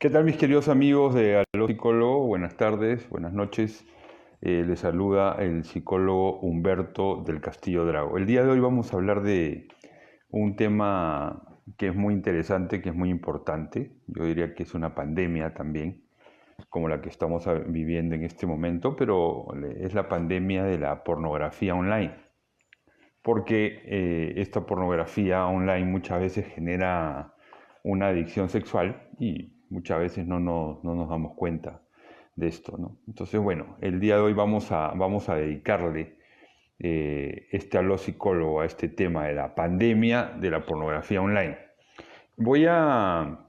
¿Qué tal mis queridos amigos de Aló Psicólogo? Buenas tardes, buenas noches. Les saluda el psicólogo Humberto del Castillo Drago. El día de hoy vamos a hablar de un tema que es muy interesante, que es muy importante. Yo diría que es una pandemia también, como la que estamos viviendo en este momento, pero es la pandemia de la pornografía online. Porque esta pornografía online muchas veces genera una adicción sexual y muchas veces no nos damos cuenta de esto, ¿no? Entonces, bueno, el día de hoy vamos a dedicarle este aló psicólogo a este tema de la pandemia de la pornografía online. Voy a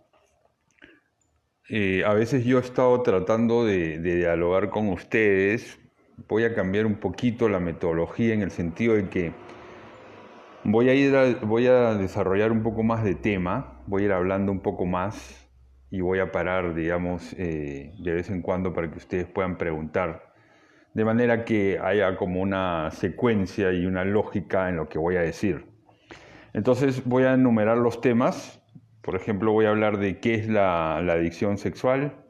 veces yo he estado tratando de dialogar con ustedes, voy a cambiar un poquito la metodología en el sentido de que voy a desarrollar un poco más de tema, voy a ir hablando un poco más y voy a parar, digamos, de vez en cuando para que ustedes puedan preguntar, de manera que haya como una secuencia y una lógica en lo que voy a decir. Entonces voy a enumerar los temas, por ejemplo, voy a hablar de qué es la adicción sexual,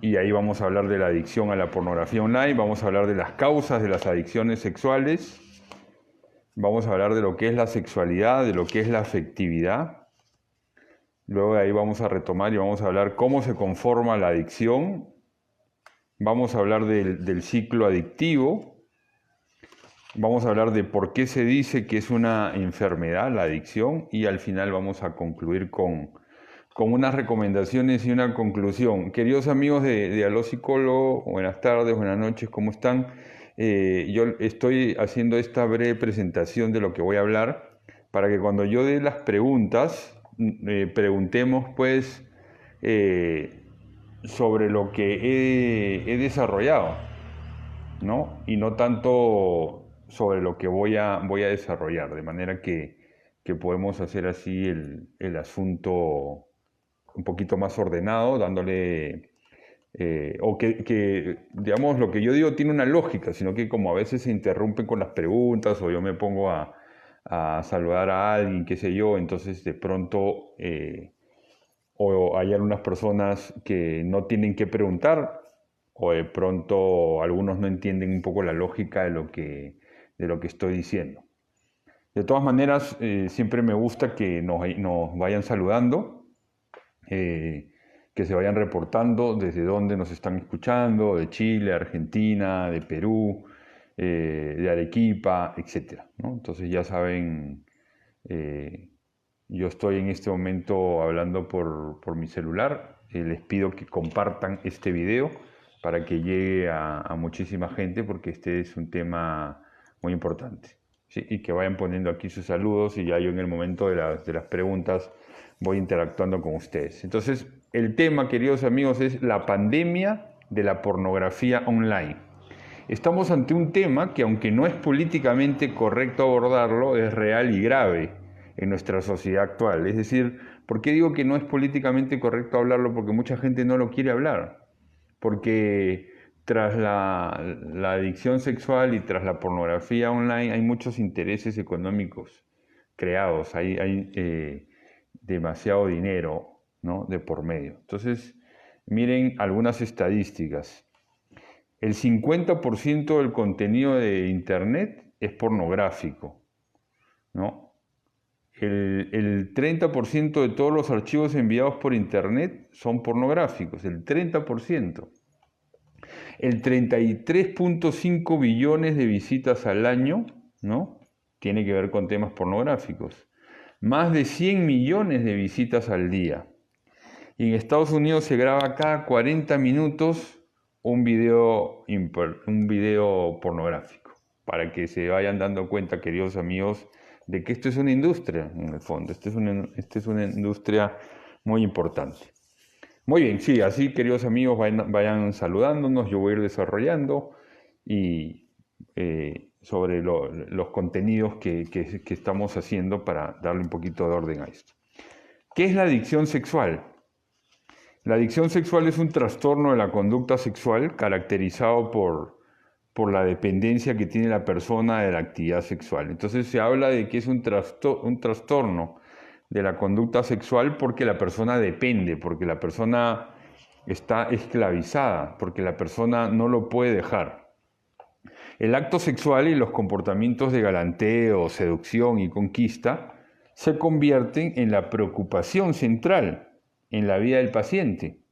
y ahí vamos a hablar de la adicción a la pornografía online, vamos a hablar de las causas de las adicciones sexuales. Vamos a hablar de lo que es la sexualidad, de lo que es la afectividad. Luego de ahí vamos a retomar y vamos a hablar cómo se conforma la adicción. Vamos a hablar del ciclo adictivo. Vamos a hablar de por qué se dice que es una enfermedad la adicción. Y al final vamos a concluir con unas recomendaciones y una conclusión. Queridos amigos de Aló Psicólogo, buenas tardes, buenas noches, ¿cómo están? Yo estoy haciendo esta breve presentación de lo que voy a hablar para que cuando yo dé las preguntas, preguntemos pues sobre lo que he desarrollado, ¿no? Y no tanto sobre lo que voy a desarrollar, de manera que podemos hacer así el asunto un poquito más ordenado, dándole o digamos, lo que yo digo tiene una lógica, sino que como a veces se interrumpen con las preguntas o yo me pongo a saludar a alguien, qué sé yo, entonces de pronto o hay algunas personas que no tienen que preguntar o de pronto algunos no entienden un poco la lógica de lo que estoy diciendo. De todas maneras, siempre me gusta que nos vayan saludando. Que se vayan reportando desde dónde nos están escuchando, de Chile, Argentina, de Perú, de Arequipa, etc., ¿no? Entonces ya saben, yo estoy en este momento hablando por mi celular, les pido que compartan este video para que llegue a muchísima gente porque este es un tema muy importante. ¿Sí? Y que vayan poniendo aquí sus saludos y ya yo en el momento de las preguntas voy interactuando con ustedes. Entonces, el tema, queridos amigos, es la pandemia de la pornografía online. Estamos ante un tema que, aunque no es políticamente correcto abordarlo, es real y grave en nuestra sociedad actual. Es decir, ¿por qué digo que no es políticamente correcto hablarlo? Porque mucha gente no lo quiere hablar. Porque tras la adicción sexual y tras la pornografía online hay muchos intereses económicos creados, hay demasiado dinero, ¿no?, de por medio. Entonces, miren algunas estadísticas. El 50% del contenido de Internet es pornográfico, ¿no? El 30% de todos los archivos enviados por Internet son pornográficos, el 30%. El 33.5 billones de visitas al año, ¿no?, tiene que ver con temas pornográficos. Más de 100 millones de visitas al día. Y en Estados Unidos se graba cada 40 minutos un video pornográfico. Para que se vayan dando cuenta, queridos amigos, de que esto es una industria, en el fondo. Esta es una industria muy importante. Muy bien, sí, así, queridos amigos, vayan saludándonos, yo voy a ir desarrollando y sobre los contenidos que estamos haciendo para darle un poquito de orden a esto. ¿Qué es la adicción sexual? La adicción sexual es un trastorno de la conducta sexual caracterizado por la dependencia que tiene la persona de la actividad sexual. Entonces se habla de que es un trastorno de la conducta sexual porque la persona depende, porque la persona está esclavizada, porque la persona no lo puede dejar. El acto sexual y los comportamientos de galanteo, seducción y conquista se convierten en la preocupación central en la vida del paciente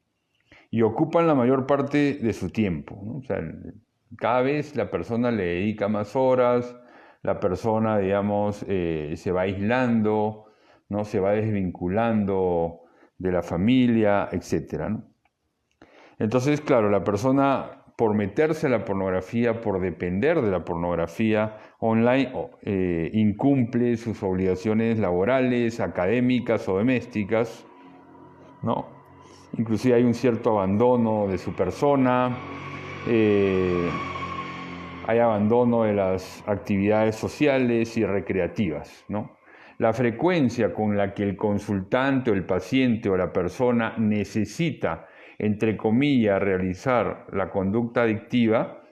y ocupan la mayor parte de su tiempo, ¿no? O sea, cada vez la persona le dedica más horas, la persona, digamos, se va aislando, ¿no? Se va desvinculando de la familia, etc., ¿no? Entonces, claro, la persona por meterse a la pornografía, por depender de la pornografía online, incumple sus obligaciones laborales, académicas o domésticas, ¿no? Inclusive hay un cierto abandono de su persona, eh, hay abandono de las actividades sociales y recreativas, ¿no? La frecuencia con la que el consultante o el paciente o la persona necesita, entre comillas, realizar la conducta adictiva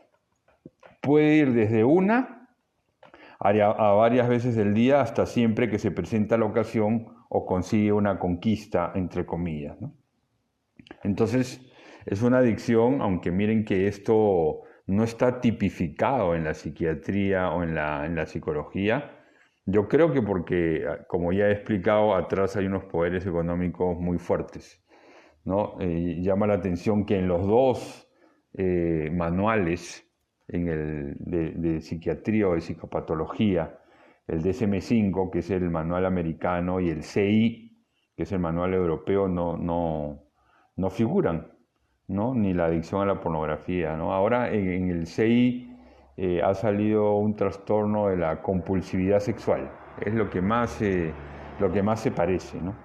puede ir desde una a varias veces del día hasta siempre que se presenta la ocasión o consigue una conquista, entre comillas, ¿no? Entonces, es una adicción, aunque miren que esto no está tipificado en la psiquiatría o en la psicología. Yo creo que porque, como ya he explicado, atrás hay unos poderes económicos muy fuertes, ¿no? Llama la atención que en los dos manuales de psiquiatría o de psicopatología, el DSM-5, que es el manual americano, y el CI, que es el manual europeo, no figuran, ¿no? Ni la adicción a la pornografía, ¿no? Ahora en el CI ha salido un trastorno de la compulsividad sexual, es lo que más se parece, ¿no?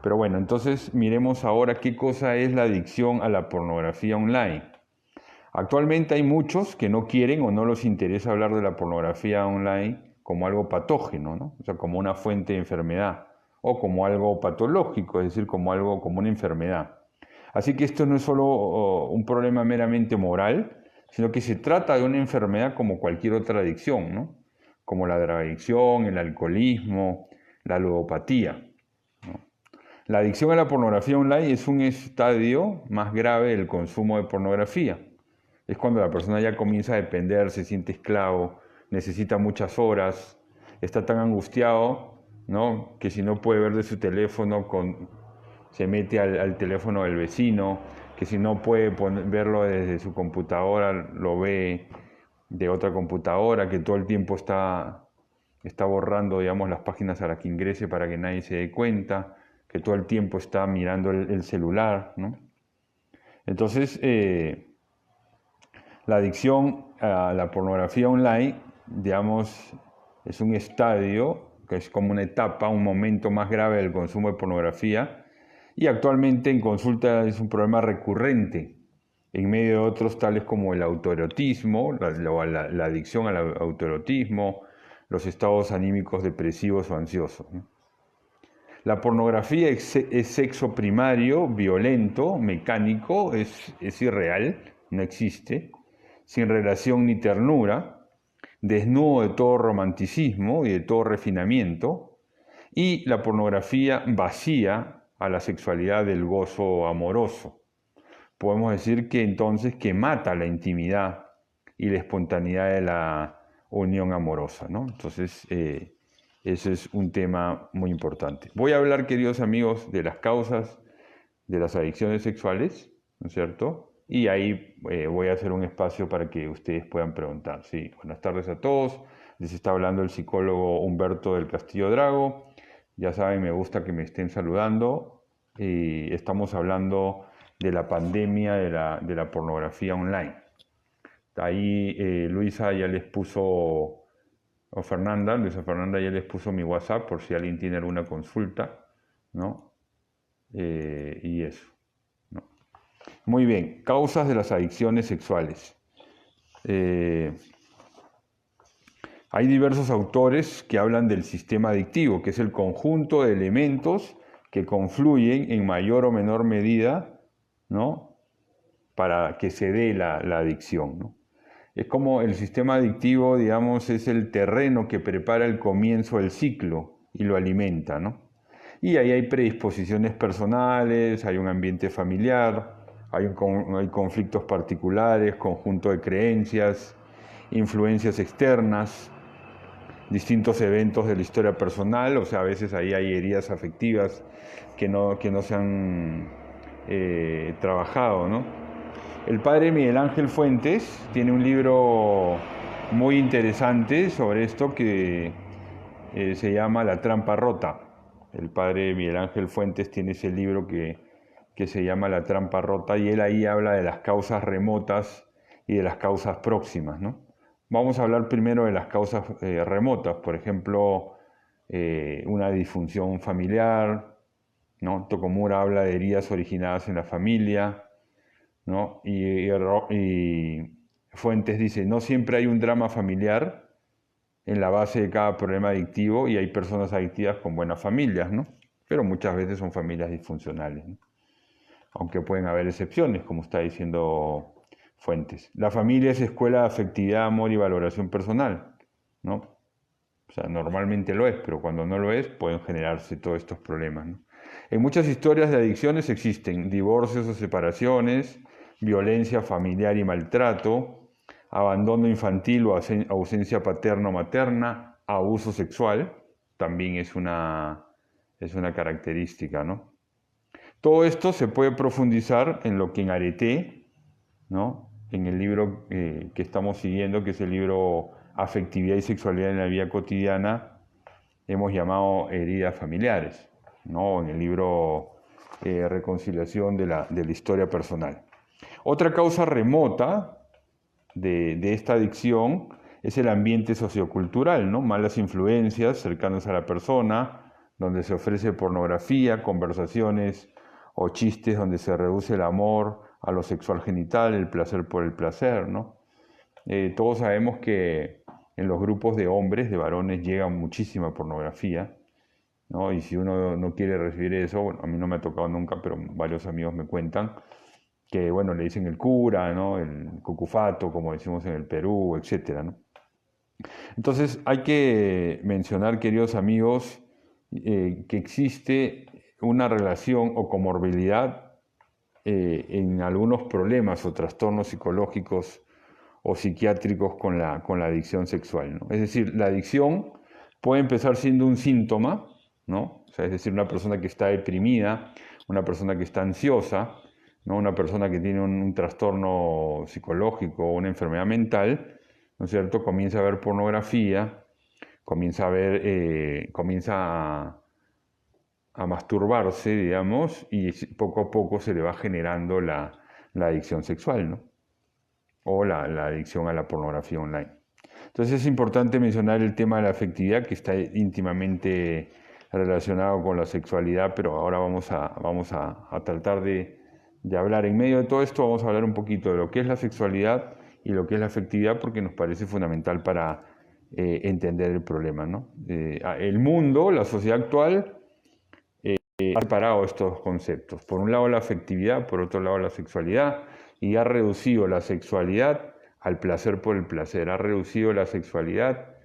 Pero bueno, entonces miremos ahora qué cosa es la adicción a la pornografía online. Actualmente hay muchos que no quieren o no les interesa hablar de la pornografía online como algo patógeno, ¿no? O sea, como una fuente de enfermedad o como algo patológico, es decir, como algo como una enfermedad. Así que esto no es solo un problema meramente moral, sino que se trata de una enfermedad como cualquier otra adicción, ¿no? Como la drogadicción, el alcoholismo, la ludopatía, ¿no? La adicción a la pornografía online es un estadio más grave del consumo de pornografía. Es cuando la persona ya comienza a depender, se siente esclavo, necesita muchas horas, está tan angustiado, ¿no? Que si no puede ver de su teléfono, se mete al teléfono del vecino, que si no puede verlo desde su computadora, lo ve de otra computadora, que todo el tiempo está borrando, digamos, las páginas a las que ingrese para que nadie se dé cuenta, que todo el tiempo está mirando el celular, ¿no? Entonces, la adicción a la pornografía online, digamos, es un estadio, que es como una etapa, un momento más grave del consumo de pornografía, y actualmente en consulta es un problema recurrente, en medio de otros tales como el autoerotismo, la adicción al autoerotismo, los estados anímicos depresivos o ansiosos, ¿no? La pornografía es sexo primario, violento, mecánico, es irreal, no existe, sin relación ni ternura, desnudo de todo romanticismo y de todo refinamiento, y la pornografía vacía a la sexualidad del gozo amoroso. Podemos decir que entonces que mata la intimidad y la espontaneidad de la unión amorosa, ¿no? Entonces, ese es un tema muy importante. Voy a hablar, queridos amigos, de las causas de las adicciones sexuales, ¿no es cierto? Y ahí voy a hacer un espacio para que ustedes puedan preguntar. Sí, buenas tardes a todos. Les está hablando el psicólogo Humberto del Castillo Drago. Ya saben, me gusta que me estén saludando. Estamos hablando de la pandemia de la pornografía online. Ahí Luisa ya les puso, o Fernanda, Luisa Fernanda ya les puso mi WhatsApp por si alguien tiene alguna consulta, ¿no? Y eso, ¿no? Muy bien, causas de las adicciones sexuales. Hay diversos autores que hablan del sistema adictivo, que es el conjunto de elementos que confluyen en mayor o menor medida, ¿no? Para que se dé la adicción, ¿no? Es como el sistema adictivo, digamos, es el terreno que prepara el comienzo del ciclo y lo alimenta, ¿no? Y ahí hay predisposiciones personales, hay un ambiente familiar, hay conflictos particulares, conjunto de creencias, influencias externas, distintos eventos de la historia personal, o sea, a veces ahí hay heridas afectivas que no se han trabajado, ¿no? El padre Miguel Ángel Fuentes tiene un libro muy interesante sobre esto que se llama La trampa rota. El padre Miguel Ángel Fuentes tiene ese libro que se llama La trampa rota y él ahí habla de las causas remotas y de las causas próximas, ¿no? Vamos a hablar primero de las causas remotas, por ejemplo, una disfunción familiar, ¿no? Tokomura habla de heridas originadas en la familia, ¿no? Y Fuentes dice, no siempre hay un drama familiar en la base de cada problema adictivo y hay personas adictivas con buenas familias, ¿no? Pero muchas veces son familias disfuncionales, ¿no? Aunque pueden haber excepciones, como está diciendo Fuentes. La familia es escuela de afectividad, amor y valoración personal, ¿no? O sea, normalmente lo es, pero cuando no lo es, pueden generarse todos estos problemas, ¿no? En muchas historias de adicciones existen divorcios o separaciones, violencia familiar y maltrato, abandono infantil o ausencia paterna o materna, abuso sexual, también es una característica, ¿no? Todo esto se puede profundizar en lo que en Areté, ¿no? En el libro que estamos siguiendo, que es el libro Afectividad y Sexualidad en la Vida Cotidiana, hemos llamado heridas familiares, ¿no? En el libro Reconciliación de la Historia Personal. Otra causa remota de esta adicción es el ambiente sociocultural, ¿no? Malas influencias cercanas a la persona, donde se ofrece pornografía, conversaciones o chistes donde se reduce el amor a lo sexual genital, el placer por el placer, ¿no? Todos sabemos que en los grupos de hombres, de varones, llega muchísima pornografía, ¿no? Y si uno no quiere recibir eso, bueno, a mí no me ha tocado nunca, pero varios amigos me cuentan que, bueno, le dicen el cura, ¿no? El cucufato, como decimos en el Perú, etcétera, ¿no? Entonces hay que mencionar, queridos amigos, que existe una relación o comorbilidad en algunos problemas o trastornos psicológicos o psiquiátricos con la adicción sexual, ¿no? Es decir, la adicción puede empezar siendo un síntoma, ¿no? O sea, es decir, una persona que está deprimida, una persona que está ansiosa, ¿no? Una persona que tiene un trastorno psicológico o una enfermedad mental, ¿no es cierto? Comienza a ver pornografía, comienza a masturbarse, digamos, y poco a poco se le va generando la adicción sexual, ¿no? O la adicción a la pornografía online. Entonces es importante mencionar el tema de la afectividad, que está íntimamente relacionado con la sexualidad, pero ahora vamos a tratar de hablar. En medio de todo esto vamos a hablar un poquito de lo que es la sexualidad y lo que es la afectividad, porque nos parece fundamental para entender el problema, ¿no? El mundo, la sociedad actual, ha separado estos conceptos. Por un lado la afectividad, por otro lado la sexualidad, y ha reducido la sexualidad al placer por el placer, ha reducido la sexualidad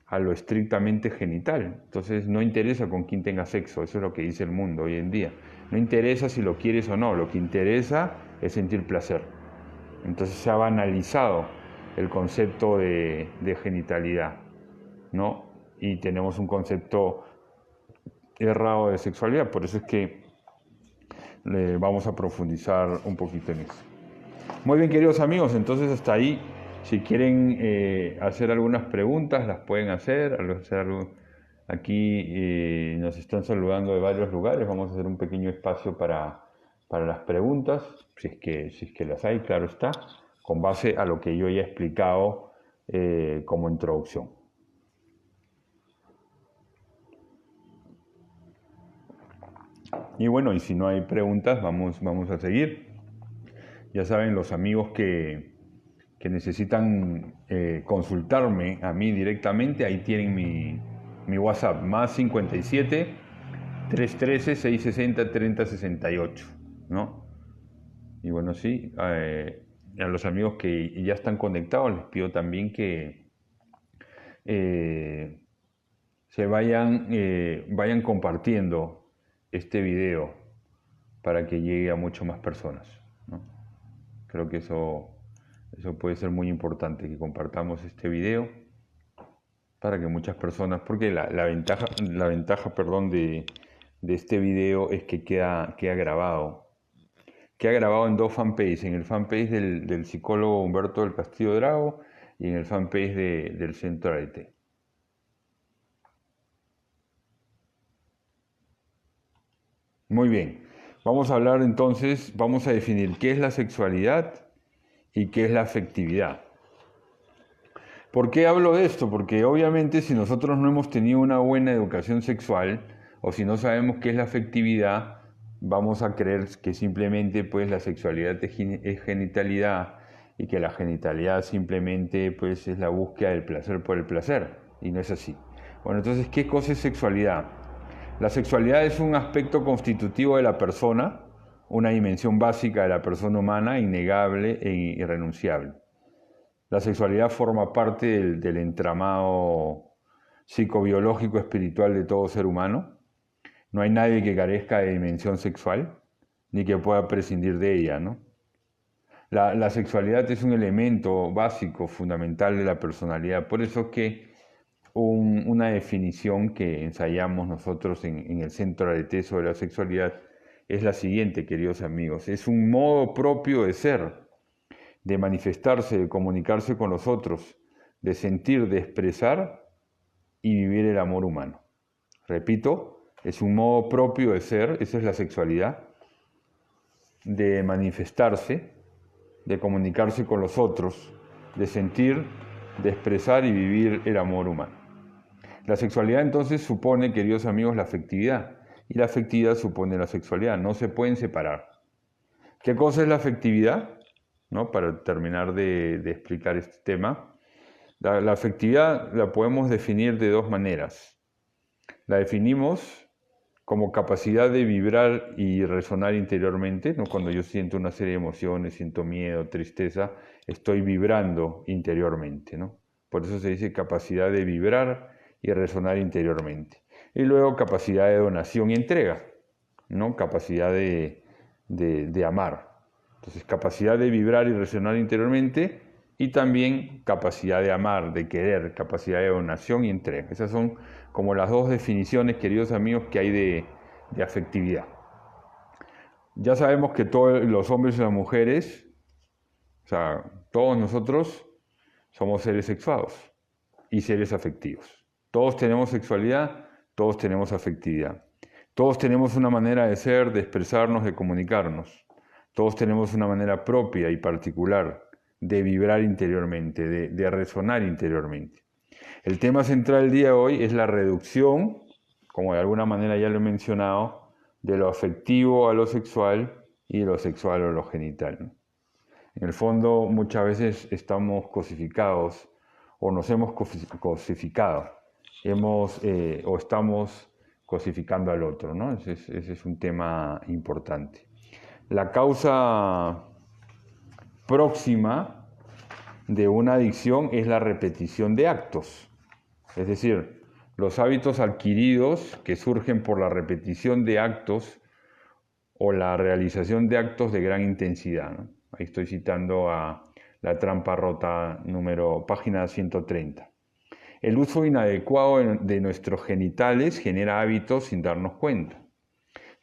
a lo estrictamente genital. Entonces no interesa con quién tenga sexo, eso es lo que dice el mundo hoy en día. No interesa si lo quieres o no, lo que interesa es sentir placer. Entonces se ha banalizado el concepto de genitalidad, ¿no? Y tenemos un concepto errado de sexualidad, por eso es que vamos a profundizar un poquito en eso. Muy bien, queridos amigos, entonces hasta ahí, si quieren hacer algunas preguntas, las pueden hacer. Aquí nos están saludando de varios lugares, vamos a hacer un pequeño espacio para las preguntas, si es que las hay, claro está, con base a lo que yo ya he explicado como introducción. Y bueno, y si no hay preguntas, vamos a seguir. Ya saben, los amigos que necesitan consultarme a mí directamente, ahí tienen mi WhatsApp, más 57 313 660 3068, ¿no? Y bueno, sí, a los amigos que ya están conectados les pido también que se vayan compartiendo este video para que llegue a mucho más personas, ¿no? Creo que eso puede ser muy importante, que compartamos este video para que muchas personas, porque la ventaja, perdón, de este video es que queda grabado. Queda grabado en dos fanpages, en el fanpage del psicólogo Humberto del Castillo Drago y en el fanpage del Centro Arete. Muy bien, vamos a hablar entonces, vamos a definir qué es la sexualidad y qué es la afectividad. ¿Por qué hablo de esto? Porque obviamente si nosotros no hemos tenido una buena educación sexual o si no sabemos qué es la afectividad, vamos a creer que simplemente pues la sexualidad es genitalidad y que la genitalidad simplemente pues es la búsqueda del placer por el placer, y no es así. Bueno, entonces, ¿qué cosa es sexualidad? La sexualidad es un aspecto constitutivo de la persona, una dimensión básica de la persona humana, innegable e irrenunciable. La sexualidad forma parte del entramado psicobiológico espiritual de todo ser humano. No hay nadie que carezca de dimensión sexual, ni que pueda prescindir de ella, ¿no? La sexualidad es un elemento básico, fundamental de la personalidad. Por eso es que una definición que ensayamos nosotros en el Centro Arete sobre la sexualidad es la siguiente, queridos amigos. Es un modo propio de ser, de manifestarse, de comunicarse con los otros, de sentir, de expresar y vivir el amor humano. Repito, es un modo propio de ser, esa es la sexualidad, de manifestarse, de comunicarse con los otros, de sentir, de expresar y vivir el amor humano. La sexualidad entonces supone, queridos amigos, la afectividad, y la afectividad supone la sexualidad, no se pueden separar. ¿Qué cosa es la afectividad? ¿No? Para terminar de explicar este tema, la afectividad la podemos definir de dos maneras. La definimos como capacidad de vibrar y resonar interiormente, ¿no? Cuando yo siento una serie de emociones, siento miedo, tristeza, estoy vibrando interiormente, ¿no? Por eso se dice capacidad de vibrar y resonar interiormente. Y luego capacidad de donación y entrega, ¿no? Capacidad de amar. Entonces, capacidad de vibrar y resonar interiormente y también capacidad de amar, de querer, capacidad de donación y entrega. Esas son como las dos definiciones, queridos amigos, que hay de afectividad. Ya sabemos que todos los hombres y las mujeres, o sea, todos nosotros somos seres sexuados y seres afectivos. Todos tenemos sexualidad, todos tenemos afectividad. Todos tenemos una manera de ser, de expresarnos, de comunicarnos. Todos tenemos una manera propia y particular de vibrar interiormente, de resonar interiormente. El tema central del día de hoy es la reducción, como de alguna manera ya lo he mencionado, de lo afectivo a lo sexual y de lo sexual a lo genital, ¿no? En el fondo, muchas veces estamos cosificados o nos hemos cosificado, o estamos cosificando al otro, ¿no? Ese es un tema importante. La causa próxima de una adicción es la repetición de actos. Es decir, los hábitos adquiridos que surgen por la repetición de actos o la realización de actos de gran intensidad, ¿no? Ahí estoy citando a La trampa rota, página 130. El uso inadecuado de nuestros genitales genera hábitos sin darnos cuenta.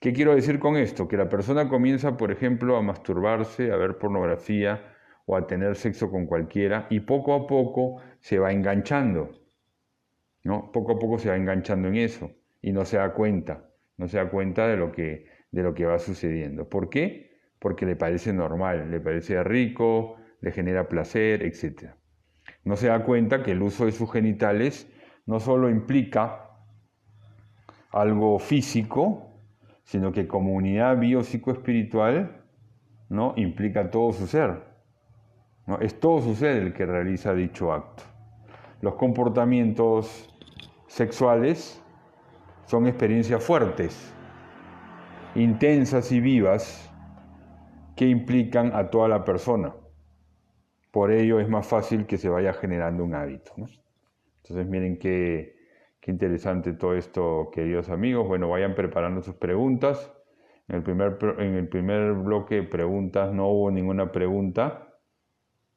¿Qué quiero decir con esto? Que la persona comienza, por ejemplo, a masturbarse, a ver pornografía o a tener sexo con cualquiera y poco a poco se va enganchando, ¿no? Poco a poco se va enganchando en eso y no se da cuenta de lo que va sucediendo. ¿Por qué? Porque le parece normal, le parece rico, le genera placer, etc. No se da cuenta que el uso de sus genitales no solo implica algo físico, sino que como unidad biopsicoespiritual, ¿no? Implica todo su ser, ¿no? Es todo su ser el que realiza dicho acto. Los comportamientos sexuales son experiencias fuertes, intensas y vivas que implican a toda la persona. Por ello es más fácil que se vaya generando un hábito, ¿no? Entonces miren qué Qué interesante todo esto, queridos amigos. Bueno, vayan preparando sus preguntas. En el primer bloque de preguntas no hubo ninguna pregunta.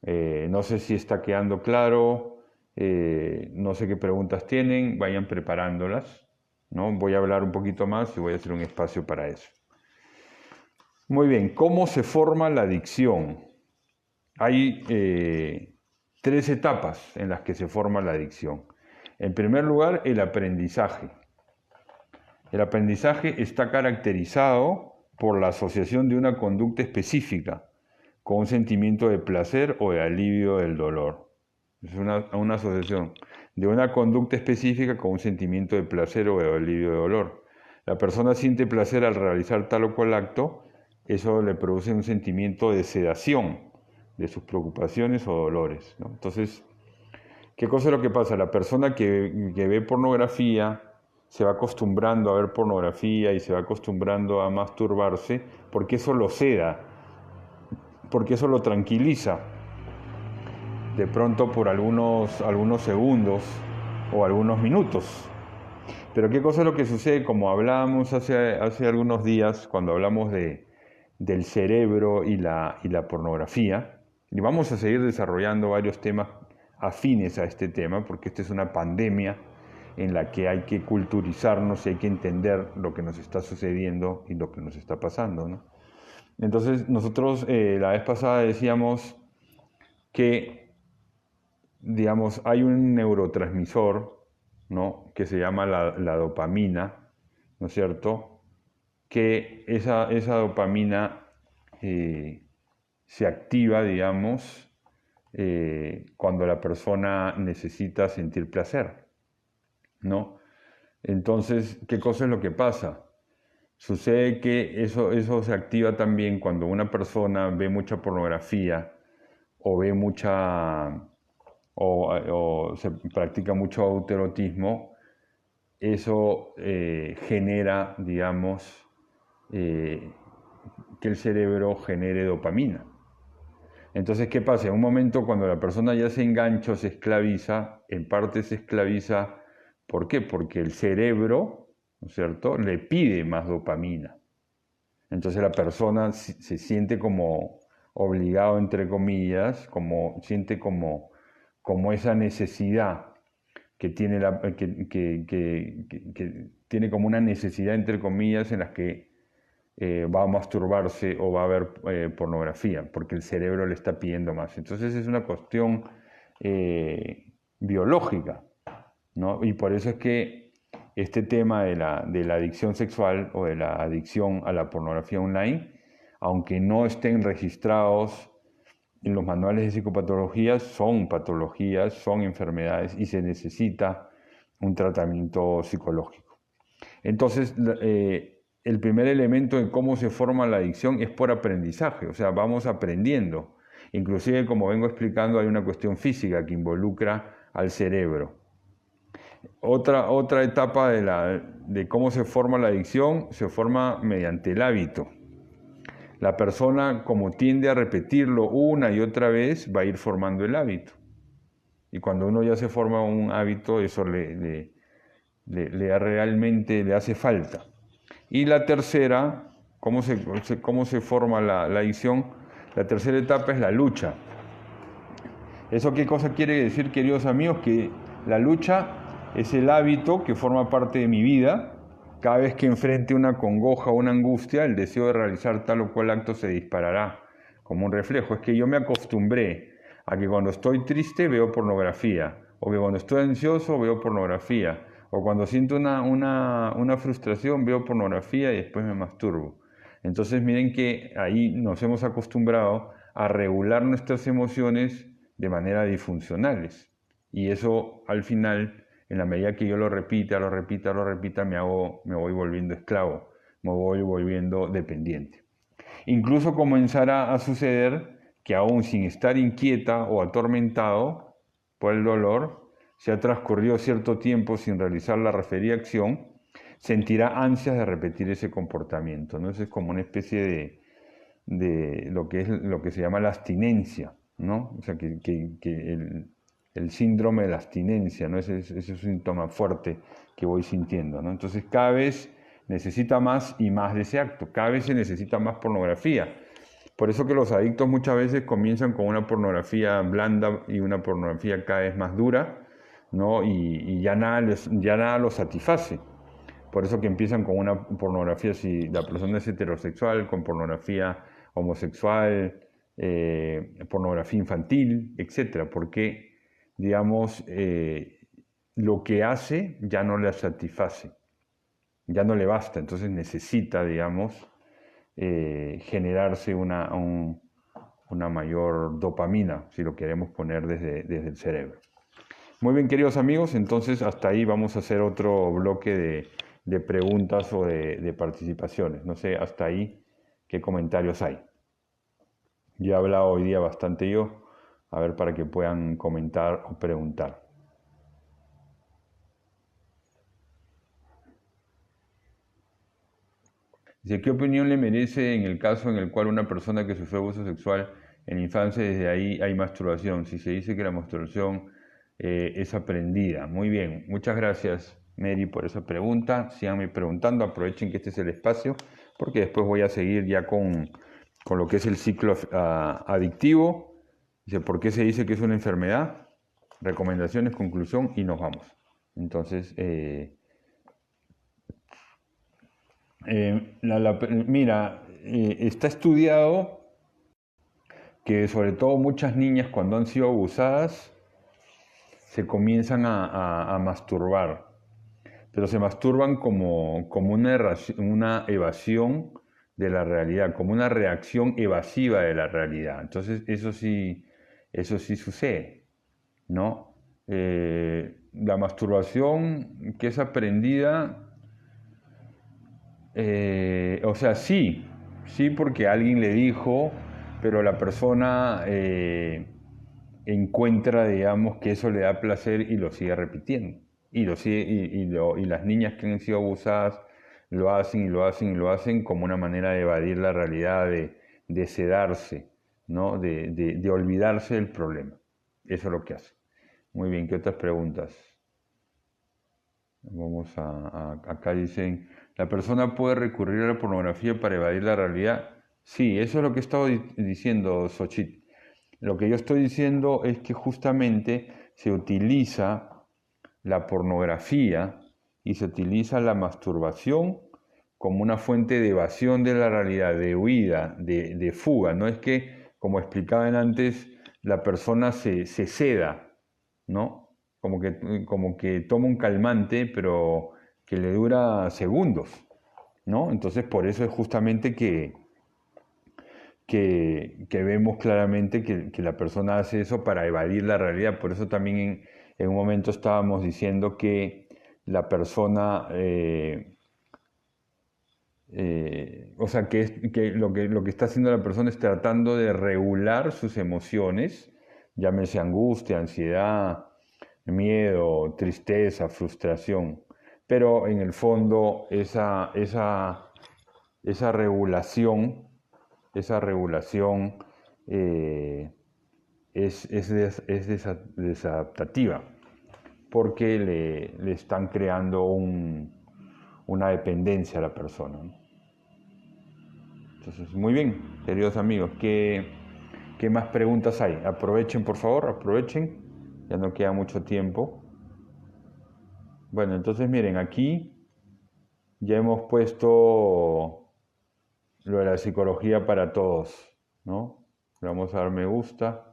No sé si está quedando claro. No sé qué preguntas tienen. Vayan preparándolas, ¿no? Voy a hablar un poquito más y voy a hacer un espacio para eso. Muy bien, ¿cómo se forma la adicción? Hay 3 etapas en las que se forma la adicción. En primer lugar, el aprendizaje. El aprendizaje está caracterizado por la asociación de una conducta específica con un sentimiento de placer o de alivio del dolor. Es una asociación de una conducta específica con un sentimiento de placer o de alivio de dolor. La persona siente placer al realizar tal o cual acto, eso le produce un sentimiento de sedación de sus preocupaciones o dolores, ¿no? Entonces, ¿qué cosa es lo que pasa? La persona que ve pornografía se va acostumbrando a ver pornografía y se va acostumbrando a masturbarse porque eso lo seda, porque eso lo tranquiliza. De pronto por algunos segundos o algunos minutos. Pero ¿qué cosa es lo que sucede? Como hablábamos hace algunos días, cuando hablamos del cerebro y la pornografía, y vamos a seguir desarrollando varios temas afines a este tema, porque esta es una pandemia en la que hay que culturizarnos y hay que entender lo que nos está sucediendo y lo que nos está pasando, ¿no? Entonces nosotros la vez pasada decíamos que, digamos, hay un neurotransmisor, ¿no?, que se llama la dopamina, ¿no es cierto?, que esa dopamina se activa, digamos, cuando la persona necesita sentir placer, ¿no? Entonces, ¿qué cosa es lo que pasa? Sucede que eso se activa también cuando una persona ve mucha pornografía o ve o se practica mucho autoerotismo. Eso genera, digamos, que el cerebro genere dopamina. Entonces, ¿qué pasa? En un momento cuando la persona ya se engancha o se esclaviza, en parte se esclaviza, ¿por qué? Porque el cerebro, ¿no es cierto?, le pide más dopamina. Entonces la persona se siente como obligado, entre comillas, siente como esa necesidad que tiene, que tiene como una necesidad, entre comillas, en las que va a masturbarse o va a ver pornografía, porque el cerebro le está pidiendo más. Entonces es una cuestión biológica, ¿no? Y por eso es que este tema de la adicción sexual o de la adicción a la pornografía online, aunque no estén registrados en los manuales de psicopatologías, son patologías, son enfermedades y se necesita un tratamiento psicológico. Entonces, el primer elemento de cómo se forma la adicción es por aprendizaje, o sea, vamos aprendiendo. Inclusive, como vengo explicando, hay una cuestión física que involucra al cerebro. Otra etapa de cómo se forma la adicción se forma mediante el hábito. La persona, como tiende a repetirlo una y otra vez, va a ir formando el hábito. Y cuando uno ya se forma un hábito, eso realmente le hace falta. Y la tercera, ¿cómo se forma la adicción? La tercera etapa es la lucha. ¿Eso qué cosa quiere decir, queridos amigos? Que la lucha es el hábito que forma parte de mi vida. Cada vez que enfrente una congoja o una angustia, el deseo de realizar tal o cual acto se disparará como un reflejo. Es que yo me acostumbré a que cuando estoy triste veo pornografía, o que cuando estoy ansioso veo pornografía, o cuando siento una frustración veo pornografía y después me masturbo. Entonces miren que ahí nos hemos acostumbrado a regular nuestras emociones de manera disfuncionales. Y eso al final, en la medida que yo lo repita, me voy volviendo esclavo, me voy volviendo dependiente. Incluso comenzará a suceder que aún sin estar inquieta o atormentado por el dolor, si ha transcurrido cierto tiempo sin realizar la referida acción, sentirá ansias de repetir ese comportamiento, ¿no? Eso es como una especie de lo que se llama la abstinencia, ¿no? O sea, que el síndrome de la abstinencia, ¿no? Ese es un síntoma fuerte que voy sintiendo, ¿no? Entonces cada vez necesita más y más de ese acto, cada vez se necesita más pornografía. Por eso que los adictos muchas veces comienzan con una pornografía blanda y una pornografía cada vez más dura, ¿no? Y ya nada los satisface. Por eso que empiezan con una pornografía, si la persona es heterosexual, con pornografía homosexual, pornografía infantil, etcétera, porque, digamos, lo que hace ya no le satisface, ya no le basta, entonces necesita, digamos, generarse una mayor dopamina, si lo queremos poner desde el cerebro. Muy bien, queridos amigos, entonces hasta ahí vamos a hacer otro bloque de preguntas o de participaciones. No sé, hasta ahí, ¿qué comentarios hay? Yo he hablado hoy día bastante yo, a ver para que puedan comentar o preguntar. Dice, ¿qué opinión le merece en el caso en el cual una persona que sufrió abuso sexual en infancia, desde ahí hay masturbación? Si se dice que la masturbación es aprendida. Muy bien, muchas gracias Mary por esa pregunta. Síganme preguntando, aprovechen que este es el espacio, porque después voy a seguir ya con lo que es el ciclo adictivo. Dice, ¿por qué se dice que es una enfermedad? Recomendaciones, conclusión y nos vamos. Entonces, mira, está estudiado que sobre todo muchas niñas cuando han sido abusadas se comienzan a masturbar, pero se masturban como una evasión de la realidad, como una reacción evasiva de la realidad. Entonces eso sí sucede, ¿no? La masturbación que es aprendida, o sea, sí porque alguien le dijo, pero la persona encuentra, digamos, que eso le da placer y lo sigue repitiendo. Y las niñas que han sido abusadas lo hacen y lo hacen y lo hacen como una manera de evadir la realidad, de sedarse, ¿no? De olvidarse del problema. Eso es lo que hace. Muy bien, ¿qué otras preguntas? Acá dicen, ¿la persona puede recurrir a la pornografía para evadir la realidad? Sí, eso es lo que he estado diciendo, Xochitl. Lo que yo estoy diciendo es que justamente se utiliza la pornografía y se utiliza la masturbación como una fuente de evasión de la realidad, de huida, de fuga. No es que, como explicaban antes, la persona se seda, ¿no? Como que toma un calmante, pero que le dura segundos, ¿no? Entonces, por eso es justamente que vemos claramente que la persona hace eso para evadir la realidad. Por eso también en un momento estábamos diciendo que la persona, o sea, que lo que está haciendo la persona es tratando de regular sus emociones, llámese angustia, ansiedad, miedo, tristeza, frustración. Pero en el fondo esa regulación, esa regulación es desadaptativa porque le están creando una dependencia a la persona, ¿no? Entonces, muy bien, queridos amigos, ¿qué más preguntas hay? Aprovechen, por favor, aprovechen, ya no queda mucho tiempo. Bueno, entonces miren, aquí ya hemos puesto lo de la psicología para todos, ¿no? Le vamos a dar me gusta.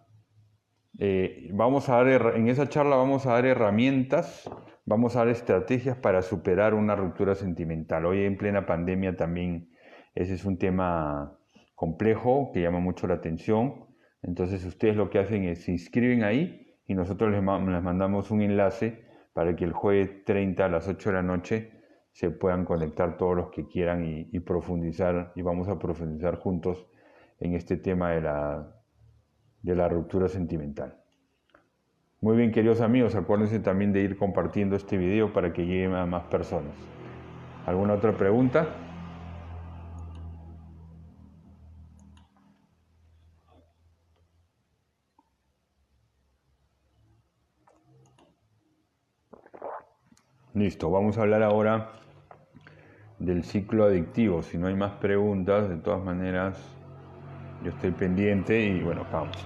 En esa charla vamos a dar herramientas, vamos a dar estrategias para superar una ruptura sentimental. Hoy en plena pandemia también ese es un tema complejo que llama mucho la atención. Entonces ustedes lo que hacen es se inscriben ahí y nosotros les mandamos un enlace para que el jueves 30 a las 8 de la noche se puedan conectar todos los que quieran y profundizar, y vamos a profundizar juntos en este tema de la ruptura sentimental. Muy bien, queridos amigos, acuérdense también de ir compartiendo este video para que llegue a más personas. ¿Alguna otra pregunta? Listo, vamos a hablar ahora del ciclo adictivo. Si no hay más preguntas, de todas maneras, yo estoy pendiente y bueno, vamos.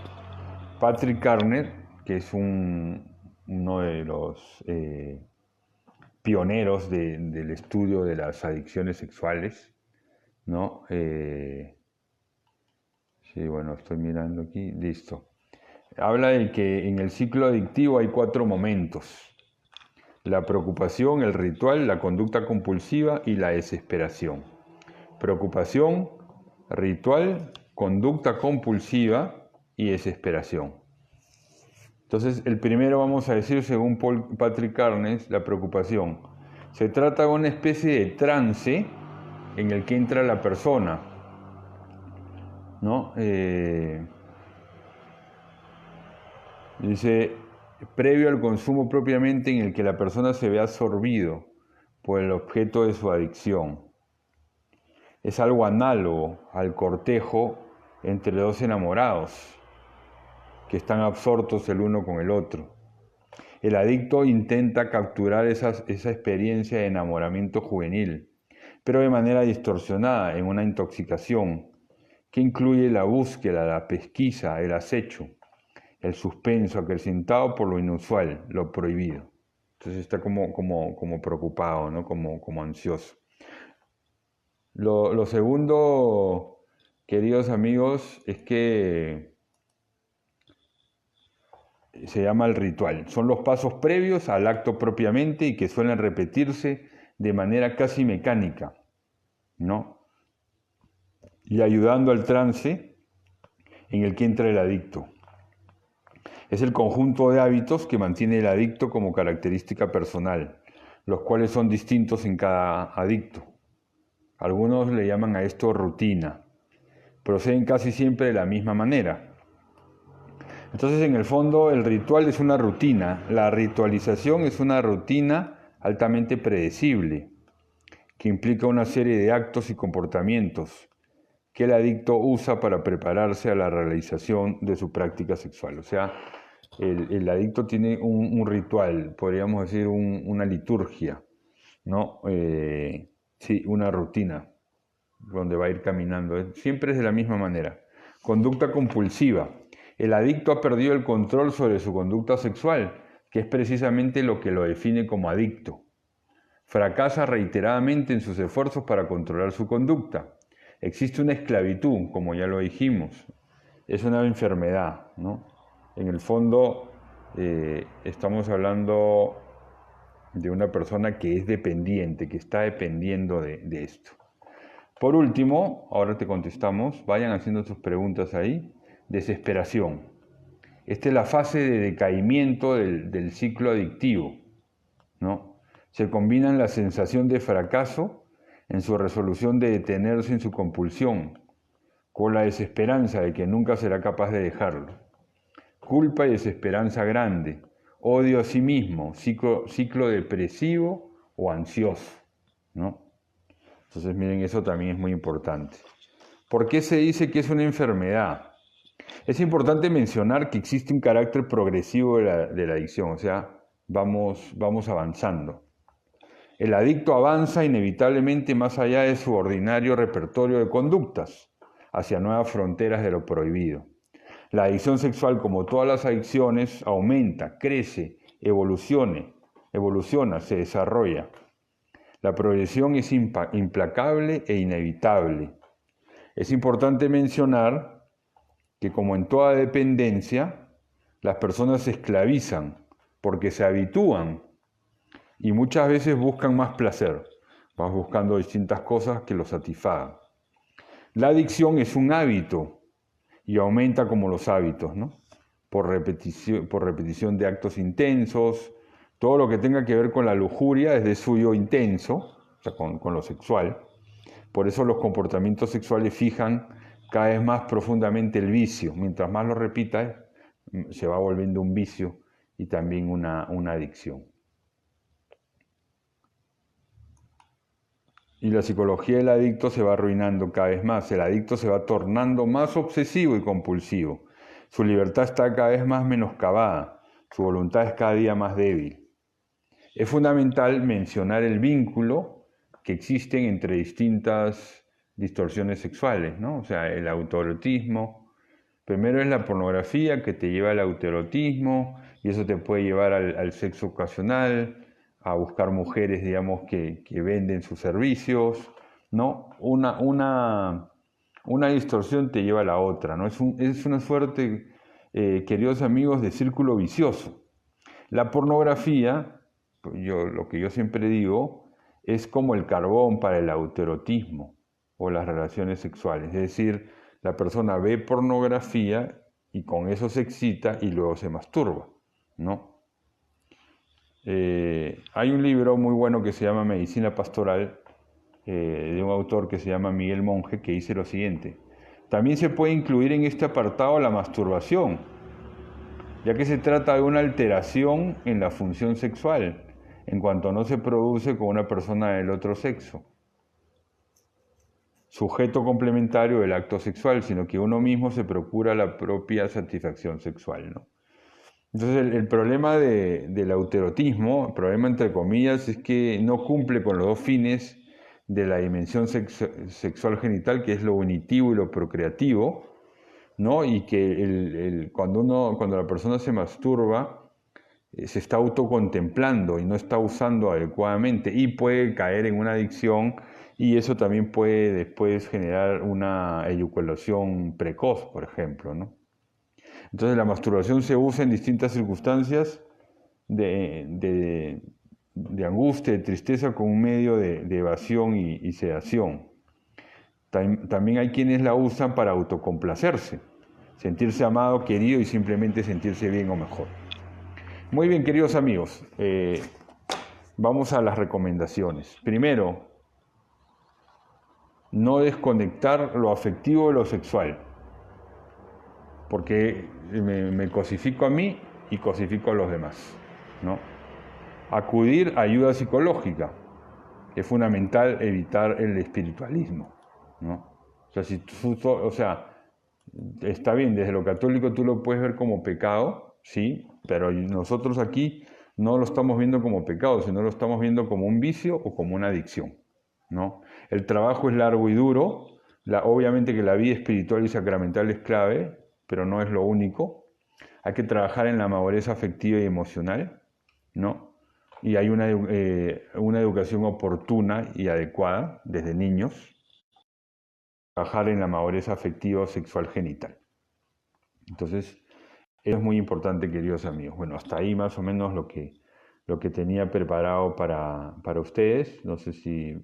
Patrick Carner, que es uno de los pioneros del estudio de las adicciones sexuales, ¿no? Sí, bueno, estoy mirando aquí, listo. Habla de que en el ciclo adictivo hay 4 momentos: la preocupación, el ritual, la conducta compulsiva y la desesperación. Preocupación, ritual, conducta compulsiva y desesperación. Entonces, el primero vamos a decir, según Patrick Carnes, la preocupación. Se trata de una especie de trance en el que entra la persona, ¿no? Dice, previo al consumo propiamente, en el que la persona se ve absorbido por el objeto de su adicción. Es algo análogo al cortejo entre dos enamorados que están absortos el uno con el otro. El adicto intenta capturar esa experiencia de enamoramiento juvenil, pero de manera distorsionada, en una intoxicación que incluye la búsqueda, la pesquisa, el acecho, el suspenso acrecentado por lo inusual, lo prohibido. Entonces está como preocupado, ¿no? como ansioso. Lo segundo, queridos amigos, es que se llama el ritual. Son los pasos previos al acto propiamente y que suelen repetirse de manera casi mecánica, ¿no? Y ayudando al trance en el que entra el adicto. Es el conjunto de hábitos que mantiene el adicto como característica personal, los cuales son distintos en cada adicto. Algunos le llaman a esto rutina. Proceden casi siempre de la misma manera. Entonces, en el fondo, el ritual es una rutina. La ritualización es una rutina altamente predecible, que implica una serie de actos y comportamientos que el adicto usa para prepararse a la realización de su práctica sexual. O sea, el adicto tiene un ritual, podríamos decir una liturgia, ¿no? Sí, una rutina, donde va a ir caminando. Siempre es de la misma manera. Conducta compulsiva. El adicto ha perdido el control sobre su conducta sexual, que es precisamente lo que lo define como adicto. Fracasa reiteradamente en sus esfuerzos para controlar su conducta. Existe una esclavitud, como ya lo dijimos. Es una enfermedad, ¿no? En el fondo, estamos hablando de una persona que es dependiente, que está dependiendo de esto. Por último, ahora te contestamos, vayan haciendo sus preguntas ahí. Desesperación. Esta es la fase de decaimiento del ciclo adictivo, ¿no? Se combinan la sensación de fracaso en su resolución de detenerse en su compulsión, con la desesperanza de que nunca será capaz de dejarlo. Culpa y desesperanza grande, odio a sí mismo, ciclo depresivo o ansioso, ¿no? Entonces, miren, eso también es muy importante. ¿Por qué se dice que es una enfermedad? Es importante mencionar que existe un carácter progresivo de la adicción, o sea, vamos avanzando. El adicto avanza inevitablemente más allá de su ordinario repertorio de conductas, hacia nuevas fronteras de lo prohibido. La adicción sexual, como todas las adicciones, aumenta, crece, evoluciona, se desarrolla. La progresión es implacable e inevitable. Es importante mencionar que, como en toda dependencia, las personas se esclavizan porque se habitúan y muchas veces buscan más placer, van buscando distintas cosas que los satisfagan. La adicción es un hábito y aumenta como los hábitos, ¿no? Por repetición de actos intensos, todo lo que tenga que ver con la lujuria es de suyo intenso, o sea, con lo sexual. Por eso los comportamientos sexuales fijan cada vez más profundamente el vicio. Mientras más lo repitas, se va volviendo un vicio y también una adicción. Y la psicología del adicto se va arruinando cada vez más. El adicto se va tornando más obsesivo y compulsivo. Su libertad está cada vez más menoscabada. Su voluntad es cada día más débil. es fundamental mencionar el vínculo que existen entre distintas distorsiones sexuales, ¿no? O sea, el autoerotismo. Primero es la pornografía que te lleva al autoerotismo y eso te puede llevar al sexo ocasional, a buscar mujeres, digamos, que venden sus servicios, ¿no? Una distorsión te lleva a la otra, ¿no? Es una suerte, queridos amigos, de círculo vicioso. La pornografía, lo que yo siempre digo, es como el carbón para el autoerotismo o las relaciones sexuales. Es decir, la persona ve pornografía y con eso se excita y luego se masturba, ¿no? Hay un libro muy bueno que se llama Medicina Pastoral, de un autor que se llama Miguel Monge, que dice lo siguiente: también se puede incluir en este apartado la masturbación, ya que se trata de una alteración en la función sexual, en cuanto no se produce con una persona del otro sexo, sujeto complementario del acto sexual, sino que uno mismo se procura la propia satisfacción sexual, ¿no? Entonces el problema del autoerotismo, el problema entre comillas, es que no cumple con los dos fines de la dimensión sexual genital, que es lo unitivo y lo procreativo, ¿no? Y que cuando la persona se masturba, se está autocontemplando y no está usando adecuadamente y puede caer en una adicción y eso también puede después generar una eyaculación precoz, por ejemplo, ¿no? Entonces la masturbación se usa en distintas circunstancias de angustia, de tristeza, como un medio de evasión y sedación. También hay quienes la usan para autocomplacerse, sentirse amado, querido y simplemente sentirse bien o mejor. Muy bien, queridos amigos, vamos a las recomendaciones. Primero, no desconectar lo afectivo de lo sexual, porque me cosifico a mí y cosifico a los demás, ¿no? Acudir a ayuda psicológica. Es fundamental evitar el espiritualismo, ¿no? O sea, está bien, desde lo católico tú lo puedes ver como pecado, sí, pero nosotros aquí no lo estamos viendo como pecado, sino lo estamos viendo como un vicio o como una adicción, ¿no? El trabajo es largo y duro, obviamente que la vida espiritual y sacramental es clave, pero no es lo único. Hay que trabajar en la madurez afectiva y emocional, ¿no? Y hay una educación oportuna y adecuada desde niños. Trabajar en la madurez afectiva o sexual genital. Entonces, eso es muy importante, queridos amigos. Bueno, hasta ahí más o menos lo que tenía preparado para ustedes. No sé si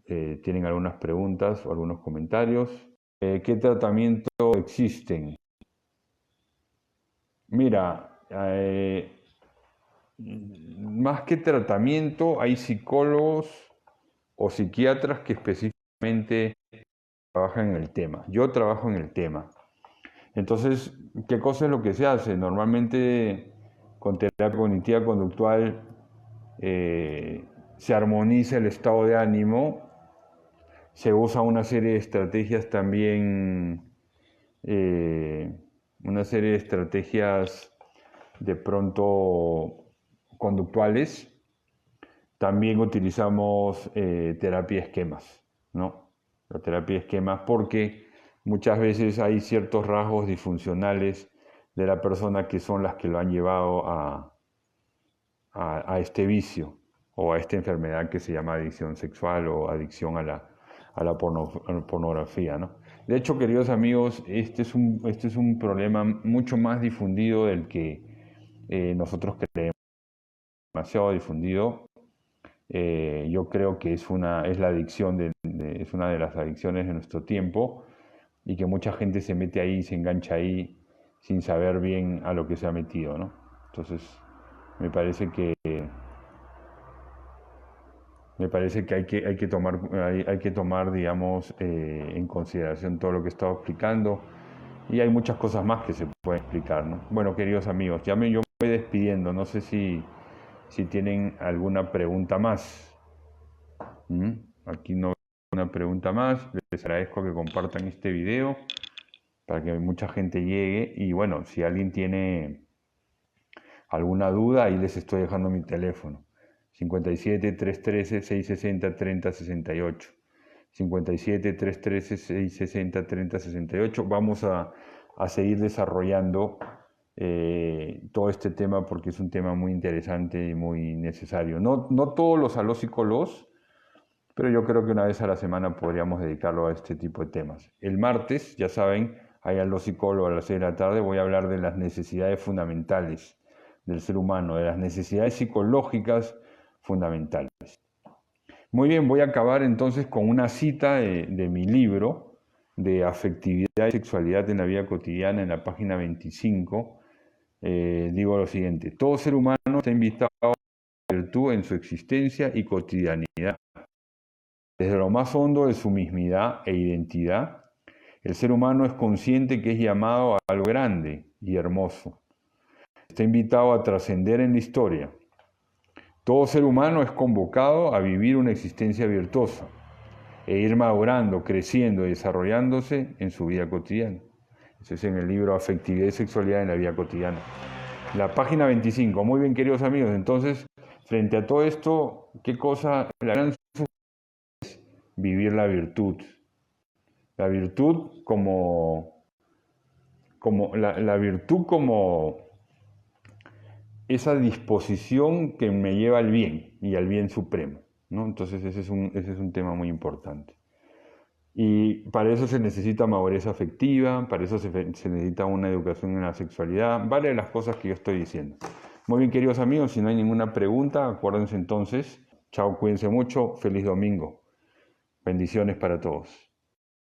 tienen algunas preguntas o algunos comentarios. ¿Qué tratamientos existen? Mira, más que tratamiento, hay psicólogos o psiquiatras que específicamente trabajan en el tema. Yo trabajo en el tema. Entonces, ¿qué cosa es lo que se hace? Normalmente con terapia cognitiva conductual se armoniza el estado de ánimo, se usa una serie de estrategias también, una serie de estrategias de pronto conductuales. También utilizamos terapia esquemas, ¿no? La terapia esquemas porque muchas veces hay ciertos rasgos disfuncionales de la persona que son las que lo han llevado a este vicio o a esta enfermedad que se llama adicción sexual o adicción a la pornografía, ¿no? De hecho, queridos amigos, este es un problema mucho más difundido del que nosotros creemos, demasiado difundido. Yo creo que es la adicción es una de las adicciones de nuestro tiempo y que mucha gente se mete ahí, se engancha ahí sin saber bien a lo que se ha metido, ¿no? Entonces, me parece que hay que tomar, digamos, en consideración todo lo que he estado explicando y hay muchas cosas más que se pueden explicar, ¿no? Bueno, queridos amigos, yo me voy despidiendo, no sé si tienen alguna pregunta más. Aquí no hay una pregunta más. Les agradezco que compartan este video para que mucha gente llegue. Y bueno, si alguien tiene alguna duda, ahí les estoy dejando mi teléfono. 57-313-660-3068. 57-313-660-3068. Vamos a seguir desarrollando todo este tema porque es un tema muy interesante y muy necesario. No todos los alópsicos, pero yo creo que una vez a la semana podríamos dedicarlo a este tipo de temas. El martes, ya saben, hay alópsicólogo a las 6 de la tarde, voy a hablar de las necesidades fundamentales del ser humano, de las necesidades psicológicas fundamentales. Muy bien, voy a acabar entonces con una cita de mi libro de afectividad y sexualidad en la vida cotidiana, en la página 25. Digo lo siguiente: todo ser humano está invitado a la virtud en su existencia y cotidianidad. Desde lo más hondo de su mismidad e identidad, el ser humano es consciente que es llamado a algo grande y hermoso. Está invitado a trascender en la historia. Todo ser humano es convocado a vivir una existencia virtuosa e ir madurando, creciendo y desarrollándose en su vida cotidiana. Eso es en el libro Afectividad y Sexualidad en la vida cotidiana. La página 25. Muy bien, queridos amigos. Entonces, frente a todo esto, ¿qué cosa? La gran es vivir la virtud. La virtud la virtud como esa disposición que me lleva al bien y al bien supremo, ¿no? Entonces ese es un tema muy importante. Y para eso se necesita madurez afectiva, para eso se necesita una educación en la sexualidad, varias de las cosas que yo estoy diciendo. Muy bien, queridos amigos, si no hay ninguna pregunta, acuérdense entonces. Chao, cuídense mucho, feliz domingo. Bendiciones para todos.